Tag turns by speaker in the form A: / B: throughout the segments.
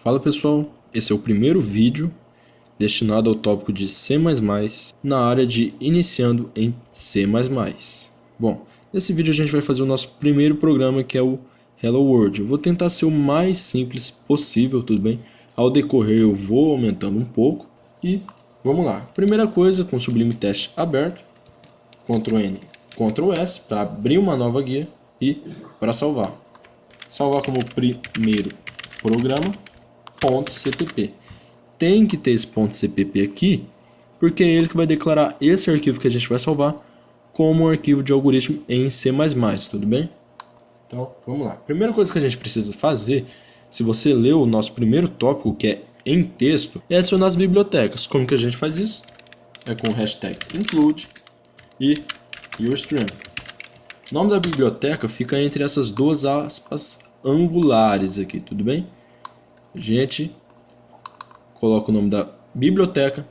A: Fala pessoal, esse é o primeiro vídeo destinado ao tópico de C++ na área de iniciando em C++. Bom, nesse vídeo a gente vai fazer o nosso primeiro programa, que é o Hello World. Eu vou tentar ser o mais simples possível, tudo bem? Ao decorrer eu vou aumentando um pouco e vamos lá. Primeira coisa, com o Sublime Text aberto, Ctrl N, Ctrl S para abrir uma nova guia e para salvar. Salvar como primeiro programa, .cpp. Tem que ter esse .cpp aqui, porque é ele que vai declarar esse arquivo que a gente vai salvar como um arquivo de algoritmo em C++, tudo bem? Então, vamos lá. Primeira coisa que a gente precisa fazer, se você leu o nosso primeiro tópico, que é em texto, é adicionar as bibliotecas. Como que a gente faz isso? É com o hashtag include e yourstream. O nome da biblioteca fica entre essas duas aspas angulares aqui, tudo bem? A gente coloca o nome da biblioteca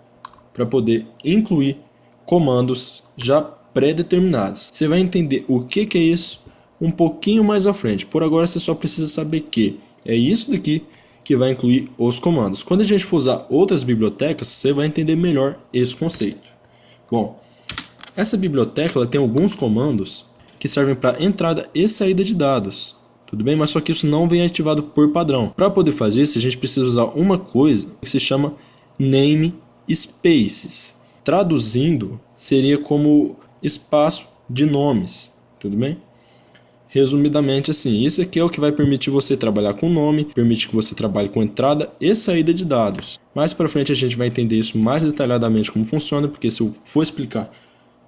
A: para poder incluir comandos já pré-determinados. Você vai entender o que é isso um pouquinho mais à frente. Por agora você só precisa saber que é isso daqui que vai incluir os comandos. Quando a gente for usar outras bibliotecas, você vai entender melhor esse conceito. Bom, essa biblioteca ela tem alguns comandos que servem para entrada e saída de dados. Tudo bem? Mas só que isso não vem ativado por padrão. Para poder fazer isso, a gente precisa usar uma coisa que se chama namespaces. Traduzindo, seria como espaço de nomes. Tudo bem? Resumidamente assim, isso aqui é o que vai permitir você trabalhar com nome, permite que você trabalhe com entrada e saída de dados. Mais para frente a gente vai entender isso mais detalhadamente como funciona, porque se eu for explicar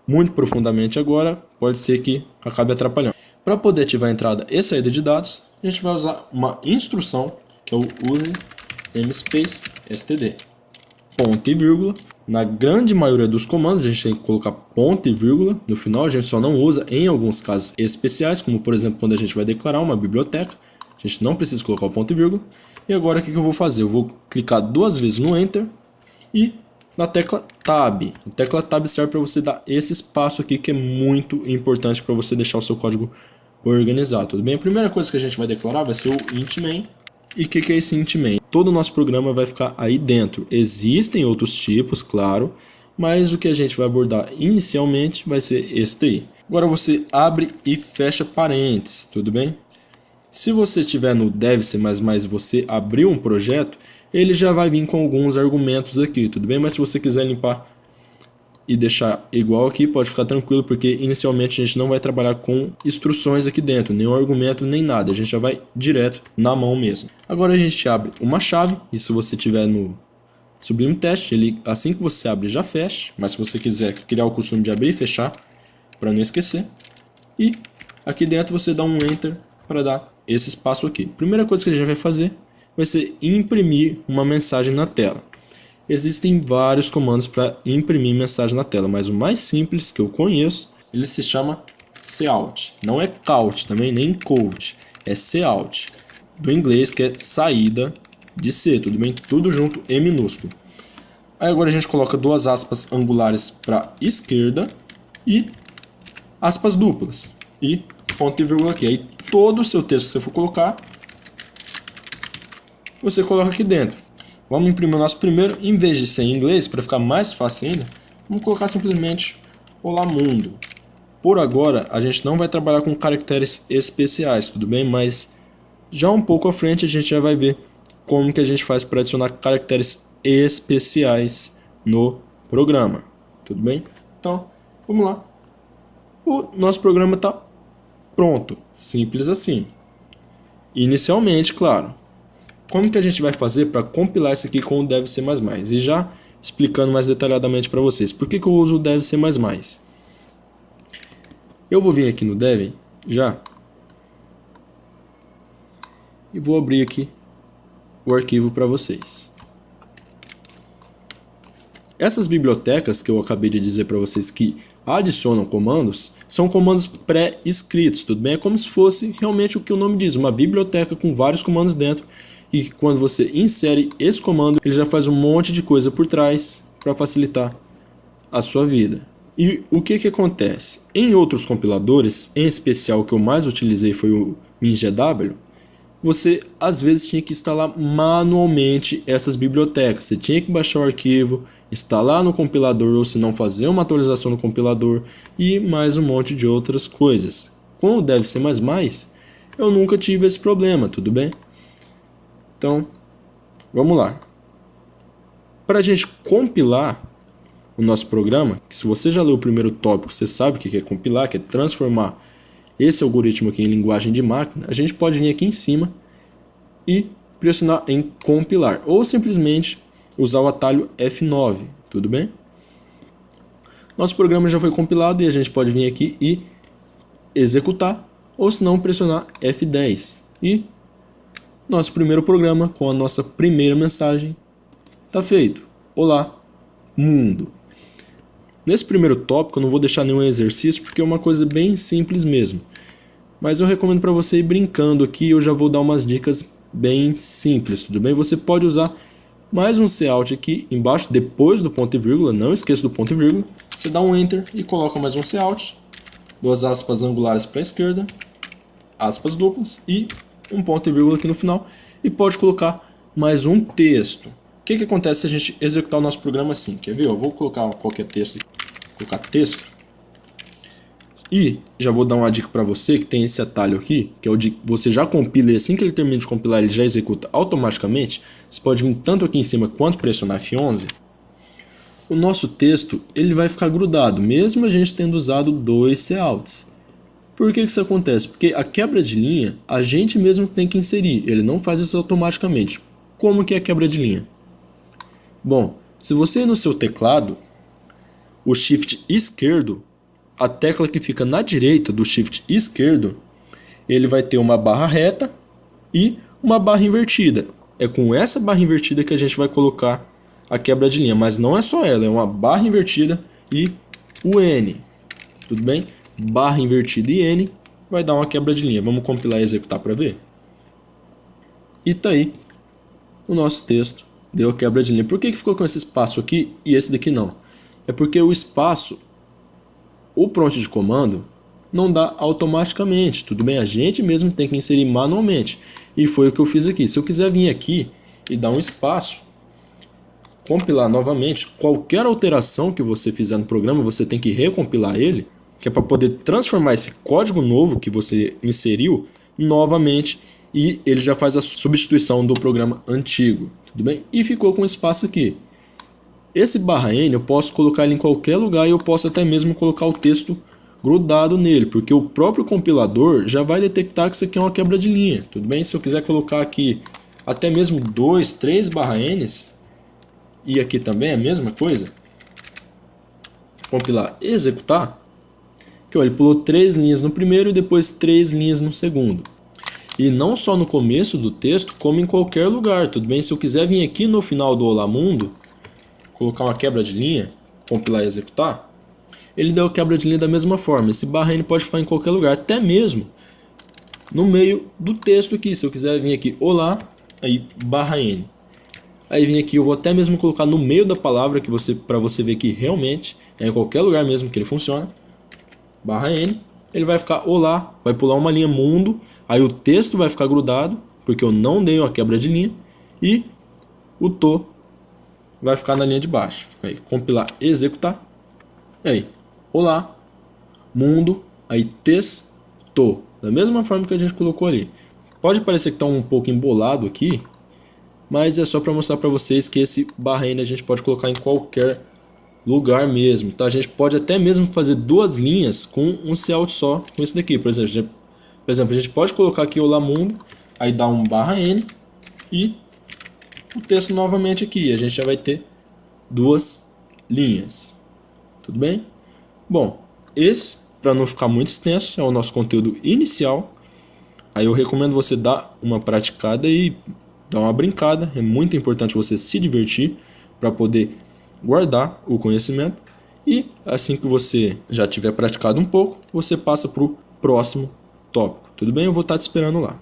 A: muito profundamente agora, pode ser que acabe atrapalhando. Para poder ativar a entrada e saída de dados, a gente vai usar uma instrução, que é o use namespace std. Ponto e vírgula. Na grande maioria dos comandos a gente tem que colocar ponto e vírgula no final. A gente só não usa em alguns casos especiais, como por exemplo quando a gente vai declarar uma biblioteca. A gente não precisa colocar o ponto e vírgula. E agora o que eu vou fazer? Eu vou clicar duas vezes no Enter e na tecla Tab. A tecla Tab serve para você dar esse espaço aqui, que é muito importante para você deixar o seu código organizado. Tudo bem? A primeira coisa que a gente vai declarar vai ser o int main. E o que é esse int main? Todo o nosso programa vai ficar aí dentro. Existem outros tipos, claro, mas o que a gente vai abordar inicialmente vai ser esse daí. Agora você abre e fecha parênteses, tudo bem? Se você estiver no Dev C++ e você abrir um projeto, ele já vai vir com alguns argumentos aqui, tudo bem? Mas se você quiser limpar e deixar igual aqui, pode ficar tranquilo, porque inicialmente a gente não vai trabalhar com instruções aqui dentro, nenhum argumento, nem nada, a gente já vai direto na mão mesmo. Agora a gente abre uma chave, e se você tiver no Sublime Text, ele, assim que você abre já fecha, mas se você quiser criar o costume de abrir e fechar, para não esquecer, e aqui dentro você dá um Enter para dar esse espaço aqui. Primeira coisa que a gente vai fazer vai ser imprimir uma mensagem na tela. Existem vários comandos para imprimir mensagem na tela, mas o mais simples que eu conheço, ele se chama cout. Não é count também, nem cout, é cout. Do inglês, que é saída de C, tudo bem? Tudo junto em minúsculo. Aí agora a gente coloca duas aspas angulares para esquerda e aspas duplas. E ponto e vírgula aqui. Aí todo o seu texto que você for colocar, você coloca aqui dentro. Vamos imprimir o nosso primeiro, em vez de ser em inglês, para ficar mais fácil ainda, vamos colocar simplesmente Olá Mundo. Por agora, a gente não vai trabalhar com caracteres especiais, tudo bem? Mas já um pouco à frente a gente já vai ver como que a gente faz para adicionar caracteres especiais no programa, tudo bem? Então, vamos lá. O nosso programa está pronto, simples assim. Inicialmente, claro. Como que a gente vai fazer para compilar isso aqui com o Dev C++? E já explicando mais detalhadamente para vocês. Por que eu uso o Dev C++? Eu vou vir aqui no Dev já e vou abrir aqui o arquivo para vocês. Essas bibliotecas que eu acabei de dizer para vocês que adicionam comandos, são comandos pré-escritos, tudo bem? É como se fosse realmente o que o nome diz, uma biblioteca com vários comandos dentro. E quando você insere esse comando, ele já faz um monte de coisa por trás para facilitar a sua vida. E o que acontece? Em outros compiladores, em especial o que eu mais utilizei foi o MinGW, você às vezes tinha que instalar manualmente essas bibliotecas. Você tinha que baixar o arquivo, instalar no compilador ou se não fazer uma atualização no compilador e mais um monte de outras coisas. Com o Dev C++, eu nunca tive esse problema, tudo bem? Então, vamos lá. Para a gente compilar o nosso programa, que se você já leu o primeiro tópico, você sabe o que é compilar, que é transformar esse algoritmo aqui em linguagem de máquina, a gente pode vir aqui em cima e pressionar em compilar, ou simplesmente usar o atalho F9, tudo bem? Nosso programa já foi compilado e a gente pode vir aqui e executar, ou se não pressionar F10. E nosso primeiro programa com a nossa primeira mensagem está feito. Olá, mundo. Nesse primeiro tópico eu não vou deixar nenhum exercício porque é uma coisa bem simples mesmo. Mas eu recomendo para você ir brincando aqui, eu já vou dar umas dicas bem simples, tudo bem? Você pode usar mais um cout aqui embaixo, depois do ponto e vírgula, não esqueça do ponto e vírgula. Você dá um Enter e coloca mais um cout, duas aspas angulares para a esquerda, aspas duplas e um ponto e vírgula aqui no final. E pode colocar mais um texto. O que acontece se a gente executar o nosso programa assim? Quer ver? Eu vou colocar qualquer texto, colocar texto. E já vou dar uma dica para você que tem esse atalho aqui, que é o de você já compila e assim que ele termina de compilar ele já executa automaticamente. Você pode vir tanto aqui em cima quanto pressionar F11. O nosso texto ele vai ficar grudado, mesmo a gente tendo usado dois couts. Por que isso acontece? Porque a quebra de linha a gente mesmo tem que inserir, ele não faz isso automaticamente. Como que é a quebra de linha? Bom, se você ir no seu teclado, o Shift esquerdo, a tecla que fica na direita do Shift esquerdo, ele vai ter uma barra reta e uma barra invertida. É com essa barra invertida que a gente vai colocar a quebra de linha, mas não é só ela, é uma barra invertida e o N. Tudo bem? Barra invertida e N vai dar uma quebra de linha. Vamos compilar e executar para ver? E tá aí o nosso texto. Deu a quebra de linha. Por que ficou com esse espaço aqui e esse daqui não? É porque o espaço, o prompt de comando, não dá automaticamente. Tudo bem? A gente mesmo tem que inserir manualmente. E foi o que eu fiz aqui. Se eu quiser vir aqui e dar um espaço, compilar novamente, qualquer alteração que você fizer no programa, você tem que recompilar ele, que é para poder transformar esse código novo que você inseriu novamente e ele já faz a substituição do programa antigo. Tudo bem? E ficou com espaço aqui. Esse barra N eu posso colocar ele em qualquer lugar e eu posso até mesmo colocar o texto grudado nele, porque o próprio compilador já vai detectar que isso aqui é uma quebra de linha. Tudo bem? Se eu quiser colocar aqui até mesmo 2, 3 barra N's, e aqui também é a mesma coisa, compilar e executar, que ó, ele pulou 3 linhas no primeiro e depois 3 linhas no segundo. E não só no começo do texto, como em qualquer lugar, tudo bem? Se eu quiser vir aqui no final do Olá Mundo, colocar uma quebra de linha, compilar e executar, ele deu a quebra de linha da mesma forma. Esse barra N pode ficar em qualquer lugar, até mesmo no meio do texto aqui. Se eu quiser vir aqui, olá, aí barra N. Aí vim aqui, eu vou até mesmo colocar no meio da palavra, para você ver que realmente é em qualquer lugar mesmo que ele funciona. Barra N, ele vai ficar olá, vai pular uma linha mundo, aí o texto vai ficar grudado, porque eu não dei uma quebra de linha, e o to vai ficar na linha de baixo. Aí, compilar e executar. Aí, olá, mundo, aí texto, da mesma forma que a gente colocou ali. Pode parecer que está um pouco embolado aqui, mas é só para mostrar para vocês que esse barra N a gente pode colocar em qualquer lugar mesmo, tá? A gente pode até mesmo fazer duas linhas com um cout só, com esse daqui, por exemplo, a gente pode colocar aqui olá mundo, aí dá um barra N e o texto novamente aqui, a gente já vai ter duas linhas, tudo bem? Bom, esse, para não ficar muito extenso, é o nosso conteúdo inicial. Aí eu recomendo você dar uma praticada e dar uma brincada, é muito importante você se divertir para poder guardar o conhecimento, e assim que você já tiver praticado um pouco, você passa para o próximo tópico. Tudo bem? Eu vou estar te esperando lá.